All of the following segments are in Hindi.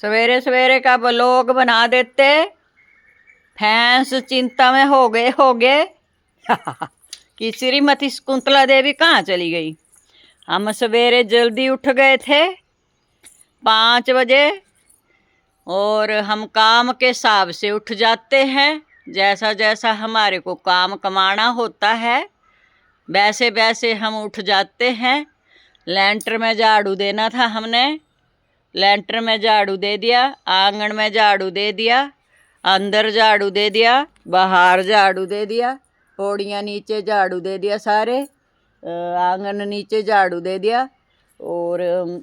सवेरे सवेरे का ब्लॉग बना देते। फैंस चिंता में हो गए कि श्रीमती शकुंतला देवी कहाँ चली गई। हम सवेरे जल्दी उठ गए थे 5 बजे, और हम काम के हिसाब से उठ जाते हैं। जैसा जैसा हमारे को काम कमाना होता है वैसे वैसे हम उठ जाते हैं। लेंटर में झाड़ू देना था हमने, लेंटर में झाड़ू दे दिया, आंगन में झाड़ू दे दिया, अंदर झाड़ू दे दिया, बाहर झाड़ू दे दिया, पौड़ियाँ नीचे झाड़ू दे दिया, सारे आंगन नीचे झाड़ू दे दिया, और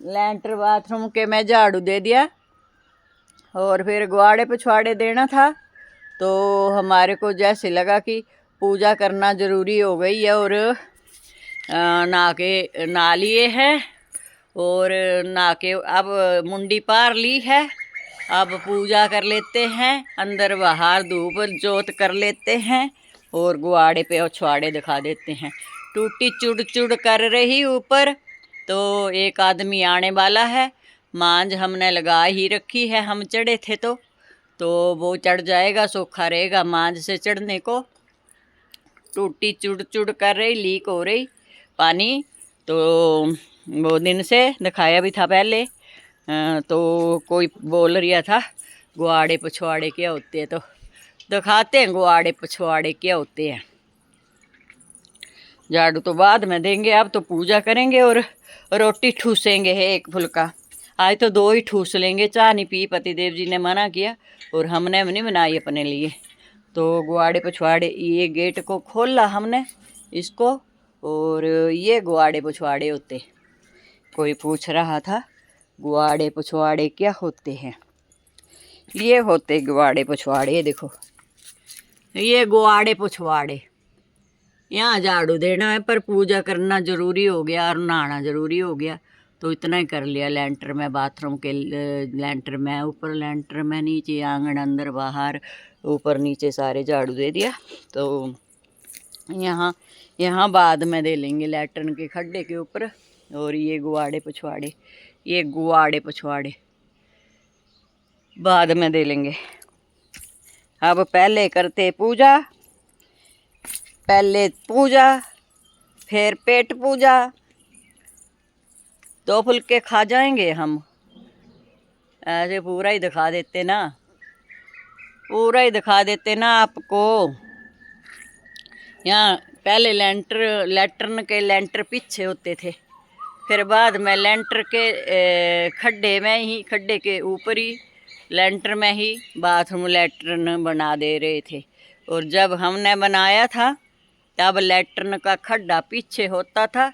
लेंटर बाथरूम के में झाड़ू दे दिया। और फिर गुआड़े पिछवाड़े देना था, तो हमारे को जैसे लगा कि पूजा करना ज़रूरी हो गई है, और नहा लिए हैं, और नहा के अब मुंडी पार ली है। अब पूजा कर लेते हैं, अंदर बाहर धूप जोत कर लेते हैं, और गुआड़े पे पिछवाड़े दिखा देते हैं। टूटी चुड़ चुड़ कर रही ऊपर, तो एक आदमी आने वाला है। मांझ हमने लगा ही रखी है, हम चढ़े थे तो वो चढ़ जाएगा, सूखा रहेगा मांझ से चढ़ने को। टूटी चुड़ चुड़ कर रही, लीक हो रही पानी, तो वो दिन से दिखाया भी था पहले। तो कोई बोल रहा था गुआड़े पिछवाड़े क्या होते हैं, तो दिखाते हैं गुआड़े पिछवाड़े क्या होते हैं। झाड़ू तो बाद में देंगे, अब तो पूजा करेंगे और रोटी ठूसेंगे है एक फुल्का। आज तो 2 ही ठूस लेंगे, चाह नहीं पी, पतिदेव जी ने मना किया और हमने नहीं बनाई अपने लिए। तो गुआड़े पिछवाड़े, ये गेट को खोला हमने इसको, और ये गुआड़े पिछवाड़े होते। कोई पूछ रहा था गुआड़े पिछवाड़े क्या होते हैं। ये होते गुआड़े पिछवाड़े, देखो ये गुआड़े पिछवाड़े। यहाँ झाड़ू देना है, पर पूजा करना ज़रूरी हो गया और नहाना ज़रूरी हो गया, तो इतना ही कर लिया। लेंटर में, बाथरूम के लेंटर में, ऊपर लेंटर में, नीचे आंगन, अंदर बाहर, ऊपर नीचे सारे झाड़ू दे दिया। तो यहाँ बाद में दे लेंगे लैट्रिन के खड्डे के ऊपर। और ये गुआड़े पिछवाड़े, ये गुआड़े पिछवाड़े बाद में दे लेंगे। अब पहले करते पूजा, पहले पूजा फिर पेट पूजा, 2 फुल्के खा जाएंगे हम। ऐसे पूरा ही दिखा देते ना, पूरा ही दिखा देते ना आपको। यहाँ पहले लैट्रिन के लेंटर पीछे होते थे, फिर बाद में लेंटर के खड्डे में ही, खड्डे के ऊपर ही लेंटर में ही बाथरूम लैट्रिन बना दे रहे थे। और जब हमने बनाया था तब लैट्रिन का खड्डा पीछे होता था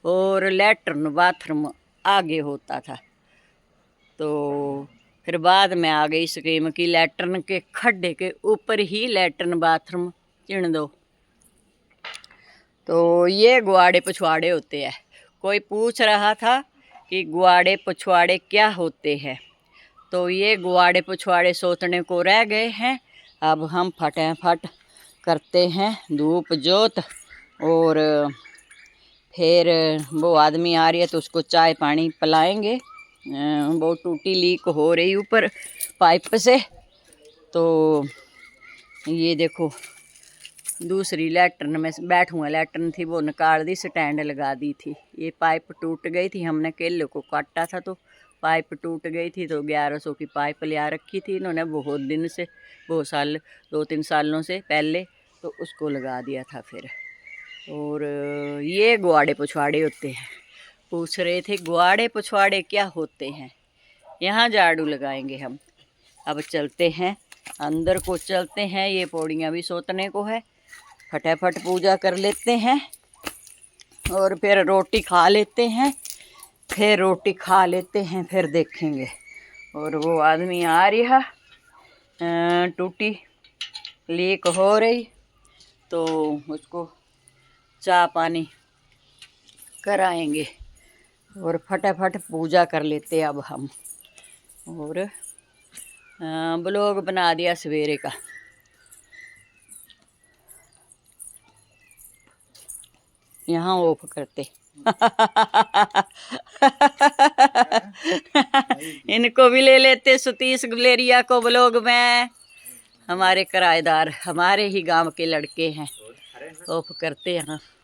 और लैट्रिन बाथरूम आगे होता था। तो फिर बाद में आ गई स्कीम कि लैट्रिन के खड्डे के ऊपर ही लैट्रिन बाथरूम चिन दो। तो ये गुआड़े पिछवाड़े होते हैं। कोई पूछ रहा था कि गुआड़े पिछवाड़े क्या होते हैं, तो ये गुआड़े पिछवाड़े सोचने को रह गए हैं। अब हम फटाफट करते हैं धूप जोत, और फिर वो आदमी आ रही है तो उसको चाय पानी पिलाएंगे। वो टूटी लीक हो रही ऊपर पाइप से। तो ये देखो दूसरी लैट्रिन में बैठूँगा, लैट्रिन थी वो निकाल दी, स्टैंड लगा दी थी। ये पाइप टूट गई थी, हमने केले को काटा था तो पाइप टूट गई थी, तो 1100 की पाइप ले रखी थी इन्होंने बहुत दिन से, बहुत साल, 2-3 सालों से पहले, तो उसको लगा दिया था फिर। और ये गुआड़े पिछवाड़े होते हैं। पूछ रहे थे गुआड़े पिछवाड़े क्या होते हैं। यहाँ झाड़ू लगाएंगे हम। अब चलते हैं अंदर को, चलते हैं, ये पौड़ियाँ भी सोतने को है। फटाफट पूजा कर लेते हैं और फिर रोटी खा लेते हैं, फिर रोटी खा लेते हैं, फिर देखेंगे। और वो आदमी आ रहा, टूटी लीक हो रही, तो उसको चाय पानी कराएंगे और फटाफट पूजा कर लेते अब हम। और ब्लॉग बना दिया सवेरे का। यहाँ ऑफ करते। इनको भी ले लेते सतीश गुलेरिया को ब्लॉग में। हमारे किराएदार हमारे ही गांव के लड़के हैं, ऑफ करते हैं।